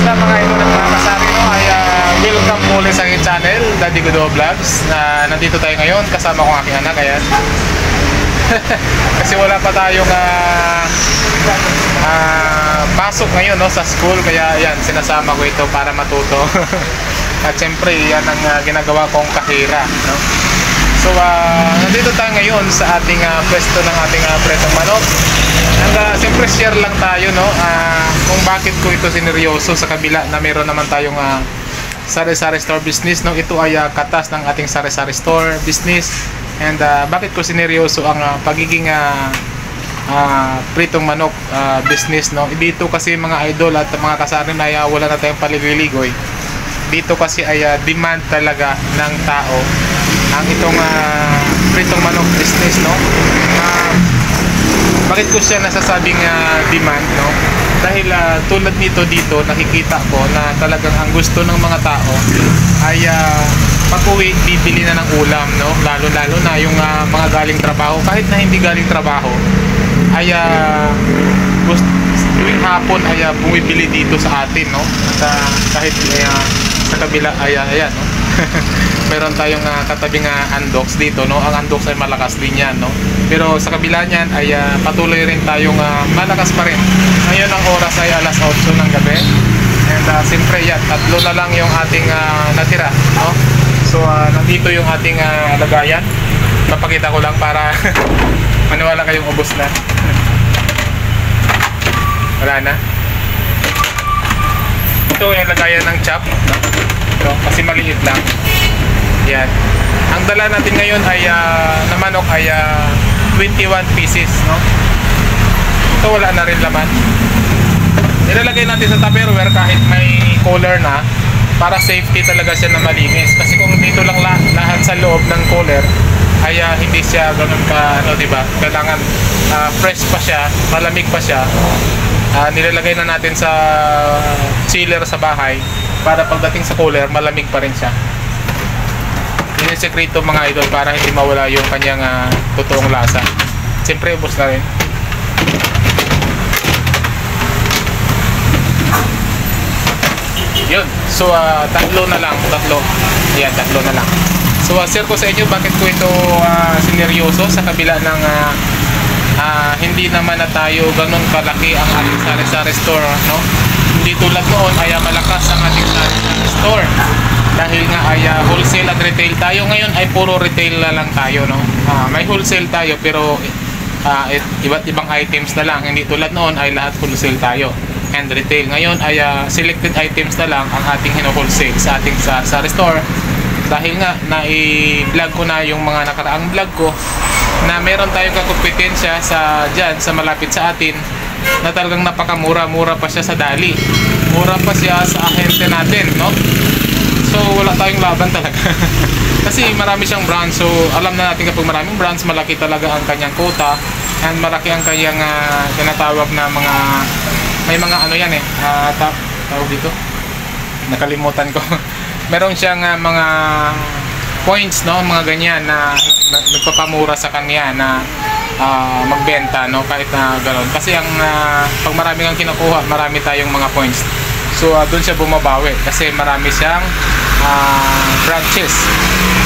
Kamusta mga idol at mga kasari, no? Ay welcome po ulit sa aking channel, Daddy Godo Vlogs. Nandito tayo ngayon kasama ko ang aking anak, ayan. Kasi wala pa tayong pasok ngayon, no, sa school, kaya ayan, sinasama ko ito para matuto. At syempre yan ang ginagawa kong kahira, no? So nandito tayo ngayon sa ating pwesto ng ating pretong manok. And siyempre share lang tayo, no, kung bakit ko ito sineryoso sa kabila na meron naman tayong sari-sari store business, no. Ito ay katas ng ating sari-sari store business. And bakit ko sineryoso ang pagiging pritong manok business, no. Dito kasi mga idol at mga kasari ay wala na tayong paliligoy. Dito kasi ay demand talaga ng tao ang itong pritong manok business, no. Bakit ko siya nasasabing demand, no? Dahil tulad nito dito, nakikita ko na talagang ang gusto ng mga tao ay pag-uwi, bibili na ng ulam, no? Lalo-lalo na yung mga galing trabaho. Kahit na hindi galing trabaho, ay tuwing hapon ay bumibili dito sa atin, no? At kahit sa kabila ay ayan, no? Meron tayong katabing undox dito, no. Ang undox ay malakas din yan, no. Pero sa kabila niyan ay patuloy rin tayong malakas pa rin. Ngayon ang oras ay alas 8 ng gabi. And siyempre yan, tatlo na lang yung ating natira, no. So nandito yung ating lagayan. Papakita ko lang para maniwala kayong ubos na. Wala na. Ito yung lagayan ng chop, no? So, kasi maliit lang. Yan. Ang dala natin ngayon ay na manok ay 21 pieces, no? Ito wala na rin laman. Nilalagay natin sa Tupperware kahit may cooler na para safety talaga siya na malinis. Kasi kung dito lang lahat sa loob ng cooler ay hindi siya ganun ka, ano, diba? Kailangan fresh pa siya, malamig pa siya. Nilalagay na natin sa chiller sa bahay para pagdating sa cooler, malamig pa rin siya. Yun yung sekreto mga idol para hindi mawala yung kanyang totoong lasa. Siyempre, ubos na rin. Yun. So, tatlo na lang. Tatlo. Yan, tatlo na lang. So, share ko sa inyo bakit ko ito sineryoso sa kabila ng hindi naman na tayo ganun kalaki ang ating sari-sari store, no? Hindi tulad noon ay malakas ang ating sari-sari store dahil nga ay wholesale at retail tayo. Ngayon ay puro retail na lang tayo, no. May wholesale tayo pero iba't ibang items na lang. Hindi tulad noon ay lahat wholesale tayo and retail. Ngayon ay selected items na lang ang ating hino-wholesale sa ating sari-sari store. Dahil nga na-vlog ko na yung mga nakaraang vlog ko na meron tayong kakompetensya dyan sa malapit sa atin na talagang napakamura. Mura pa siya sa dali, mura pa siya sa ahente natin, no. So wala tayong laban talaga. Kasi marami siyang brands. So alam na natin kapag maraming brands, malaki talaga ang kanyang quota and malaki ang kanyang tinatawag na mga, may mga ano yan tawag dito, nakalimutan ko. Meron siyang mga points, no, mga ganyan na nagpapamura sa kanya na magbenta, no, kahit na gano'n. Kasi ang pag marami kang kinukuha, marami tayong mga points. So doon siya bumabawi kasi marami siyang branches.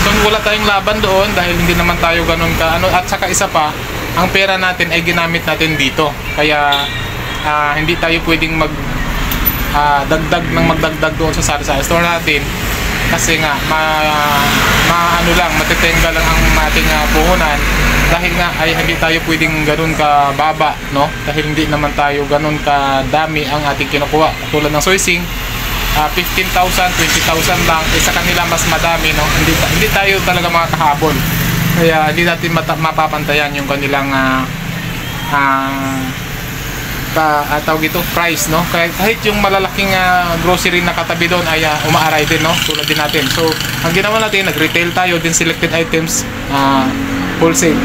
So wala tayong laban doon dahil hindi naman tayo gano'n ka ano. At saka isa pa, ang pera natin ay ginamit natin dito. Kaya hindi tayo pwedeng magdagdag doon sa sari-sari store natin. Kasi nga ano lang, matitengga lang ang ating puhunan dahil nga ay hindi tayo pwedeng ganun ka baba, no, dahil hindi naman tayo ganun ka dami ang ating kinukuha. Tulad ng sourcing, 15,000, 20,000 lang, sa kanila mas madami, no. Hindi tayo talaga makakahabol, kaya hindi natin mapapantayan yung kanilang tawag ito, price, no. Kahit yung malalaking grocery na katabi doon ay umaaray din, no, tulad din natin. So ang ginawa natin, nag-retail tayo din, selected items, wholesale.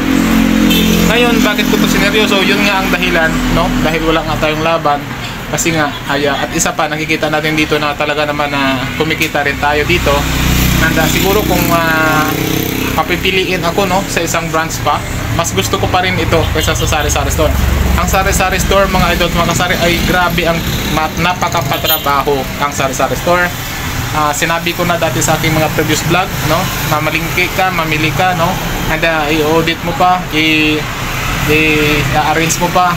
Ngayon, bakit ko ito sineryoso? Yun nga ang dahilan, no, dahil wala nga tayong laban. Kasi nga at isa pa, nakikita natin dito na talaga naman kumikita rin tayo dito. And siguro kung papipiliin ako, no, sa isang branch pa, mas gusto ko pa rin ito kaysa sa sari-sari store. Ang sari-sari store, mga idol, mga kasari, ay grabe ang napakapatrabaho ang sari-sari store. Sinabi ko na dati sa aking mga previous vlog, no, mamalingki ka, mamili ka, no, and i-audit mo pa, i-arrange mo pa,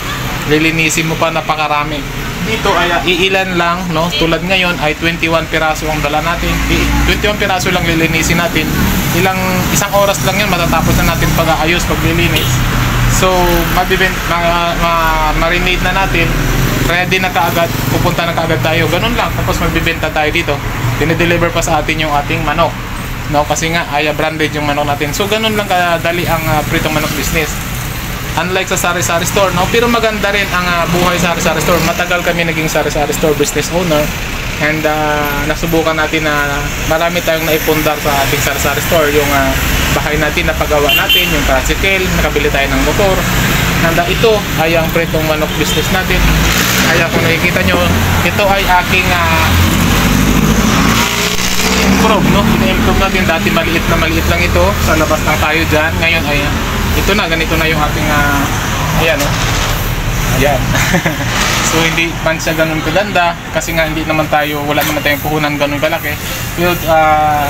lilinisin mo pa, napakarami. Dito ay iilan lang, no, tulad ngayon ay 21 piraso ang dala natin. 21 piraso lang lilinisin natin. Isang oras lang yun, matatapos na natin pag-aayos, paglilinis. So marinate na natin, ready na kaagad, pupunta na kaagad tayo, ganun lang. Tapos magbibenta tayo dito, dinideliver pa sa atin yung ating manok, no, kasi nga ay branded yung manok natin. So ganun lang kadali ang pritong manok business, unlike sa sari-sari store, no. Pero maganda rin ang buhay sa sari-sari store. Matagal kami naging sari-sari store business owner, and nasubukan natin na marami tayong naipundar sa ating sari-sari store. Yung bahay natin, napagawa natin, yung tricycle, nakabili tayo ng motor. Nanda ito ay ang pritong manok business natin. Kaya kung nakikita nyo, ito ay aking improve, no? Ina-improve natin. Dati maliit lang ito, sa labas lang tayo dyan. Ngayon ay ito na, ganito na yung ating ayan, no? Ayan. So hindi man siya ganun kaganda kasi nga hindi naman tayo, wala naman tayong puhunan ganun kalaki. Pero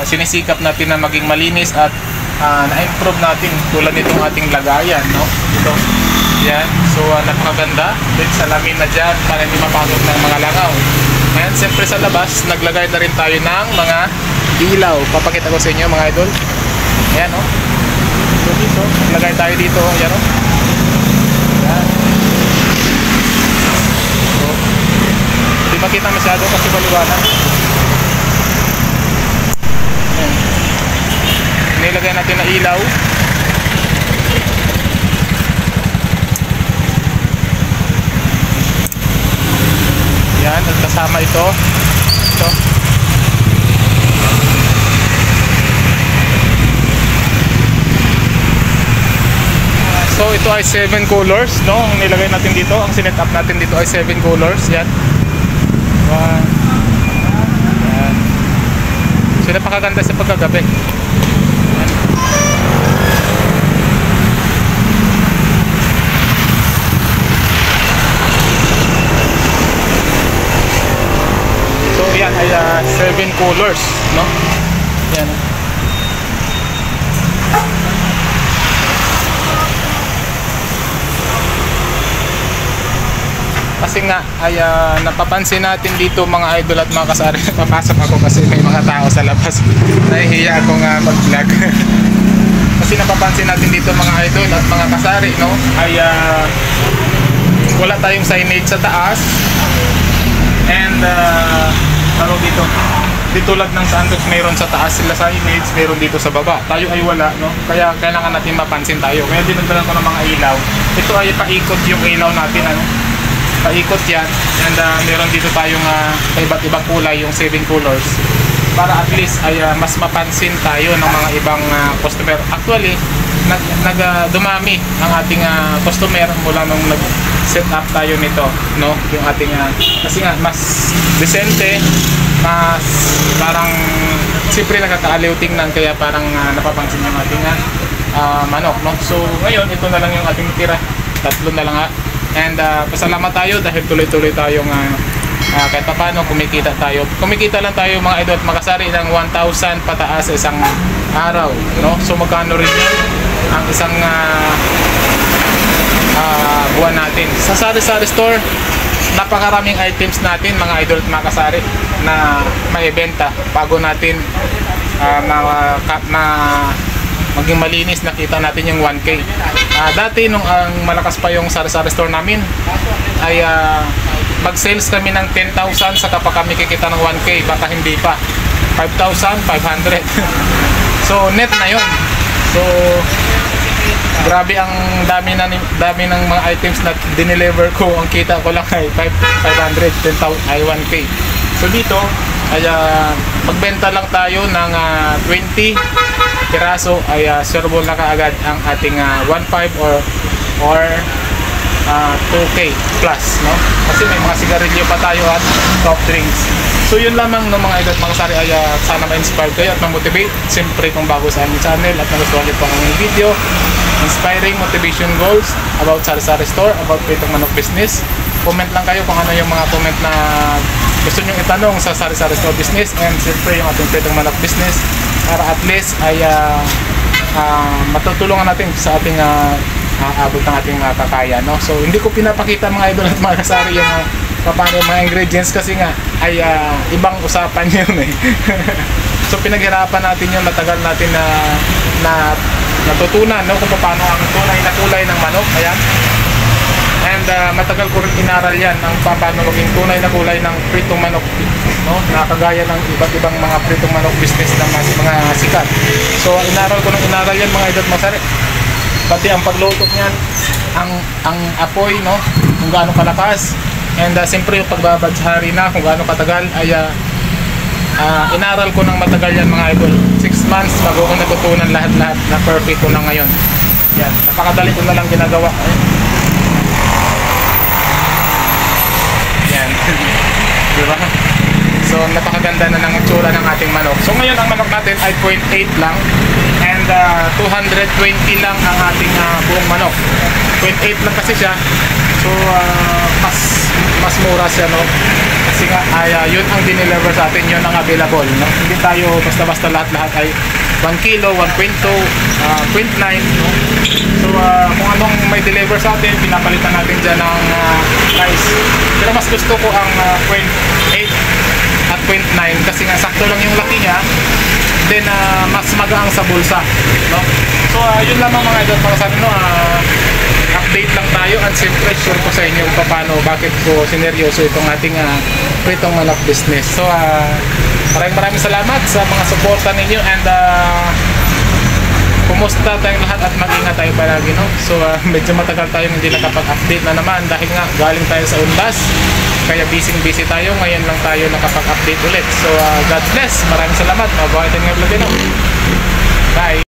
sinisikap natin na maging malinis at na-improve natin tulad nitong ating lagayan, no? Ito. Yan. So napakaganda. Then salamin na dyan para hindi mapasok ng mga langaw. And siyempre sa labas, naglagay na rin tayo ng mga ilaw. Papakita ko sa inyo, mga idol. Ayan, no? So dito, naglagay tayo dito. Ayan, no? Ayan. So, hindi makita masyado kasi maliwanag. Ayan. Nilagay natin na ilaw. Yan, at kasama ito. So ito ay 7 colors, no? Ang nilagay natin dito, ang sinet up natin dito ay 7 colors. Yan. Yan. So napakaganda sa pagkagabi. Yan. So yan ay 7 colors, no? Yan. Kasi nga ay napapansin natin dito, mga idol at mga kasari. Papasok ako kasi may mga tao sa labas. Nahihiya ako nga mag-vlog. Kasi napapansin natin dito, mga idol at mga kasari, no, ay wala tayong signage sa taas. And ano dito, di tulad ng Santos, mayroon sa taas sila signage, mayroon dito sa baba. Tayo ay wala, no? Kaya kailangan natin mapansin tayo. Kaya dinagdagan ko ng mga ilaw. Ito ay paikot yung ilaw natin, ano? Paikot yan. And meron dito tayong iba't ibang kulay, yung 7 colors, para at least ay mas mapansin tayo ng mga ibang customer. Actually, dumami ang ating customer mula nung nag-set up tayo nito, no? Yung ating kasi nga mas decente, mas parang siyempre nakakaaliw tingnan, kaya parang napapansin yung ating manok, no? So ngayon ito na lang yung ating tira, 3 na lang and pasalamat tayo dahil tuloy-tuloy tayong kahit pa paano kumikita tayo. Kumikita lang tayo, mga idol, makasari ng 1,000 pataas sa isang araw, no? So magkano rin yun ang isang buwan natin sa sari-sari store. Napakaraming items natin, mga idol at mga kasari, na maibenta bago natin maging malinis. Nakita natin yung 1K. Dati nung ang malakas pa yung sari-sari store namin ay mag-sales kami ng 10,000 saka pa kami kikita ng 1K, baka hindi pa 5,500. So net na yun. So grabe ang dami ng mga items na dineliver ko. Ang kita ko lang ay 500, 10,000 ay 1K. So dito ay magbenta lang tayo ng 20 piraso ay servo na kaagad ang ating 1.5 or 2K plus, no? Kasi may mga sigarilyo pa tayo at soft drinks. So yun lamang, no, mga idol, mga sari, ay sana ma-inspire kayo at ma-motivate. Siyempre kung bago sa aming channel at nagustuhan niyo po ang aming video, inspiring motivation goals about sari-sari store, about Pritong Manok business. Comment lang kayo kung ano yung mga comment na gusto nyo itanong sa sari-sari store business, and siyempre yung ating Pritong Manok business, para at least ay matutulungan natin sa ating abot ng ating kakaya, no? So hindi ko pinapakita mga idol at mga kasari yung paano yung mga ingredients, kasi nga ay ibang usapan yun eh. So pinaghirapan natin yun, matagal natin na natutunan, no, kung paano ang tunay na kulay ng manok. Ayan. And matagal ko rin inaral yan ang paano maging tunay na kulay ng pritong manok, no? Nakagaya ng iba't ibang mga pritong manok business ng mga sikat. So inaral ko ng inaral yan mga idol masari. Pati ang pagluto niyan, ang apoy, no, kung gaano kalakas. And siyempre yung pagbabadhari na kung gaano katagal ay inaral ko ng matagal yan mga idol. 6 months bago ko natutunan lahat-lahat na perfect ko na ngayon. Yan, napakadali ko na lang ginagawa. Yan. Diba? So napakaganda na ng itsura ng ating manok. So ngayon ang manok natin ay 0.8 lang, and 220 lang ang ating buong manok. 0.8 lang kasi siya. So mas mura siya, no? Kasi nga yun ang dineliver sa atin, yun ang available, no? Hindi tayo basta-basta lahat-lahat ay 1 kilo, 1.2, 0.9, no? So kung anong may deliver sa atin, pinapalitan natin dyan ng price. Pero mas gusto ko ang 0.8 at 0.9 kasi nga sakto lang yung laki niya, then mas magaang sa bulsa, no? So yun lamang mga idol para sa atin, no? Update lang tayo, at siyempre sure ko sa inyo kung paano, bakit ko sineryoso itong ating Pritong Manok business. So maraming salamat sa mga suporta ninyo, and kumusta tayong lahat at mag-ingat tayo palagi, no? So medyo matagal tayong hindi nakapag-update na naman dahil nga galing tayo sa undas, kaya busy tayo. Ngayon lang tayo nakapag-update ulit. So God bless, maraming salamat. Mabuhay tayo ng vlog, no? Bye.